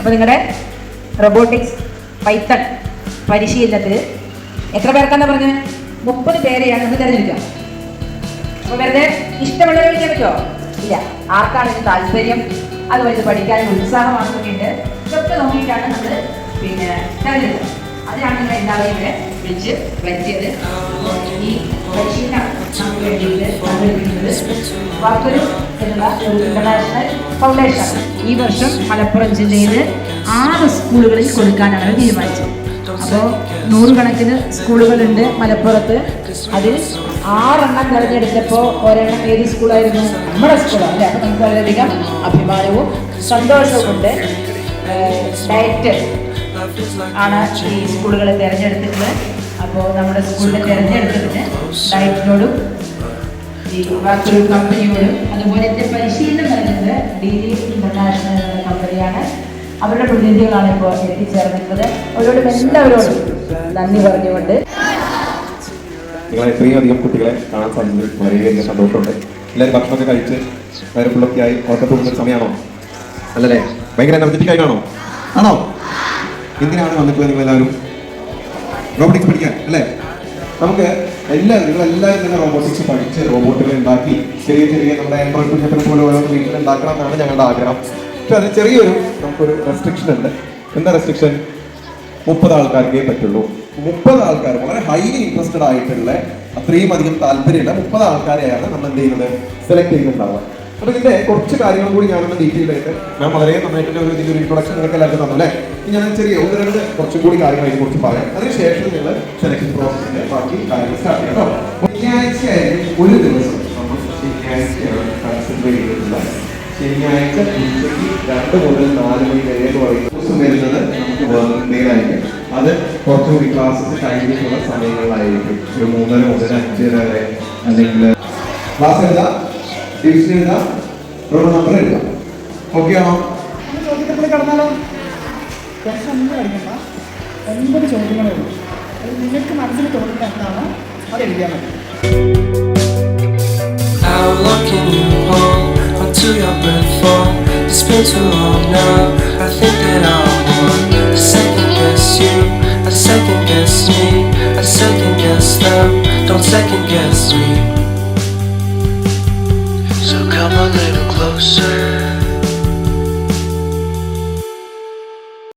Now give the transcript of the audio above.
അപ്പോൾ നിങ്ങളുടെ robotics Python പരിശീലനത്തിൽ എത്ര പേർക്കാന്നാ പറഞ്ഞത്? 30 പേരെയാണ് നമ്മൾ തിരഞ്ഞെടുക്കുക. അപ്പോൾ വെറുതെ ഇഷ്ടമുള്ളവരെ വിളിക്കാൻ പറ്റുമോ? ഇല്ല. ആർക്കാണ് ഇത് താല്പര്യം, അതുപോലെ ഇത് പഠിക്കാൻ ഉത്സാഹമാണെന്നൊക്കെ ഉണ്ട്. ഇതൊക്കെ നോക്കിയിട്ടാണ് നമ്മൾ തിരഞ്ഞെടുക്കുക. അതിനാണ് നിങ്ങൾ എല്ലാവരെയും ഇവിടെ വിളിച്ച് വരുത്തിയത്. ഈ പരിശീലനം നമുക്ക് വേണ്ടിയിട്ട് സംഘടിപ്പിക്കുന്നത് വാക്കൊരു എന്നുള്ള ഒരു ഇന്റർനാഷണൽ ഫൗണ്ടേഷനാണ്. ഈ വർഷം മലപ്പുറം ജില്ലയിൽ 6 സ്കൂളുകളിൽ കൊടുക്കാനാണ് തീരുമാനിച്ചത്. അപ്പോൾ 100 കണക്കിന് സ്കൂളുകളുണ്ട് മലപ്പുറത്ത്. അതിൽ 6 എണ്ണം തിരഞ്ഞെടുത്തപ്പോൾ ഒരെണ്ണം ഏത് സ്കൂളായിരുന്നു? നമ്മുടെ സ്കൂളാണ് അല്ലേ? അപ്പോൾ നമുക്ക് വളരെയധികം അഭിമാനവും സന്തോഷവും ഉണ്ട്. ഡയറ്റ് ആണ് ഈ സ്കൂളുകളെ തിരഞ്ഞെടുത്തിട്ടുള്ളത്. അപ്പോൾ നമ്മുടെ സ്കൂളിനെ തിരഞ്ഞെടുത്തതിന് ഡയറ്റിനോടും ഈ വാക്കൊരു കമ്പനിയോടും അതുപോലെ പരിശീലനം നൽകുന്നത് DD ഇന്റർനാഷണൽ എന്ന കമ്പനിയാണ്. അവരുടെ പ്രതിനിധികളാണ് ഇപ്പോൾ എത്തിച്ചേർന്നിട്ടുള്ളത്. അവരോടും എല്ലാവരോടും നന്ദി പറഞ്ഞുകൊണ്ട് നിങ്ങളെ ഇത്രയും അധികം കുട്ടികളെ കാണാൻ സാധിച്ചതിൽ വളരെയധികം സന്തോഷമുണ്ട്. എല്ലാവരും ഭക്ഷണമൊക്കെ കഴിച്ച് വയറ് ഫുള്ളൊക്കെ ആയി ഉറക്കം പോകുന്ന സമയമാണോ? അല്ലല്ലേ? ഭയങ്കര എനർജറ്റിക് ആയിട്ടാണോ? ആണോ? എന്തിനാണ് വന്നിട്ടുള്ളത് നിങ്ങളെല്ലാവരും? റോബോട്ടിക്സ് പഠിക്കാൻ അല്ലേ? നമുക്ക് നിങ്ങളെല്ലാവരും തന്നെ റോബോട്ടിക്സ് പഠിച്ച് റോബോട്ടുകൾ ഉണ്ടാക്കി ചെറിയ ചെറിയ നമ്മുടെ ആൻഡ്രോയിഡ് കുഞ്ഞപ്പനെ പോലെ ഓരോന്ന് വീട്ടിൽ ഉണ്ടാക്കണം എന്നാണ് ഞങ്ങളുടെ ആഗ്രഹം. പക്ഷെ അത് ചെറിയൊരു നമുക്കൊരു റെസ്ട്രിക്ഷൻ ഉണ്ട്. എന്താ റെസ്ട്രിക്ഷൻ? 30 ആൾക്കാർക്കേ പറ്റുള്ളൂ. 30 ആൾക്കാർ വളരെ ഹൈലി ഇൻട്രസ്റ്റഡ് ആയിട്ടുള്ള അത്രയും അധികം താല്പര്യമുള്ള 30 ആൾക്കാരെയാണ് നമ്മൾ എന്ത് ചെയ്യുന്നത്, സെലക്ട് ചെയ്യുന്നുണ്ടാവുക. അപ്പോൾ ഇതിന്റെ കുറച്ച് കാര്യങ്ങൾ കൂടി ഞാനൊന്ന് ഡീറ്റെയിൽ ആയിട്ട് ഞാൻ വളരെ നന്നായിട്ട് ഇതിന്റെ ഒരു ഇൻട്രൊഡക്ഷൻ നിങ്ങൾക്ക് എല്ലാവർക്കും തന്നു അല്ലേ? ഞാൻ ചെറിയ 1-2 കുറച്ചുകൂടി കാര്യങ്ങൾ ഇതിനെ കുറിച്ച് പറയാം. അതിനുശേഷം നിങ്ങൾ സെലക്ഷൻ പ്രോസസ്സിന്റെ ബാക്കി കാര്യങ്ങൾ സ്റ്റാർട്ട് ചെയ്യാം കേട്ടോ. ശനിയാഴ്ചയായാലും ഒരു ദിവസം നമ്മൾ ശനിയാഴ്ചയാണ് കൺസിഡർ ചെയ്തിട്ടുള്ള ശനിയാഴ്ച ഉച്ചയ്ക്ക് 2 മുതൽ 4 മണി വരെ എന്ന് പറയുന്ന ദിവസം വരുന്നത് നമുക്ക് വർക്കിംഗ് ഡേ ആയിരിക്കും. അത് കുറച്ചുകൂടി ക്ലാസ്സസ് കഴിഞ്ഞിട്ടുള്ള സമയങ്ങളിലായിരിക്കും. ഒരു 3:30 മുതൽ 5:30 വരെ. അല്ലെങ്കിൽ ക്ലാസ് എഴുതാം, ഡിവിഷൻ എഴുതാം, റോൾ നമ്പർ എഴുതാം. ഓക്കെ ആണോ? ചോദ്യത്തിൽ കടന്നാലോ? ഒന്നും കഴിക്കണ്ട. 9 ചോദ്യങ്ങളേ ഉള്ളൂ. അത് നിങ്ങൾക്ക് മനസ്സിൽ തോന്നുന്നത് എന്താണോ അത് എഴുതിയാൽ മതി. How long can you hold until your breath falls? It's been too long now. I think that I'll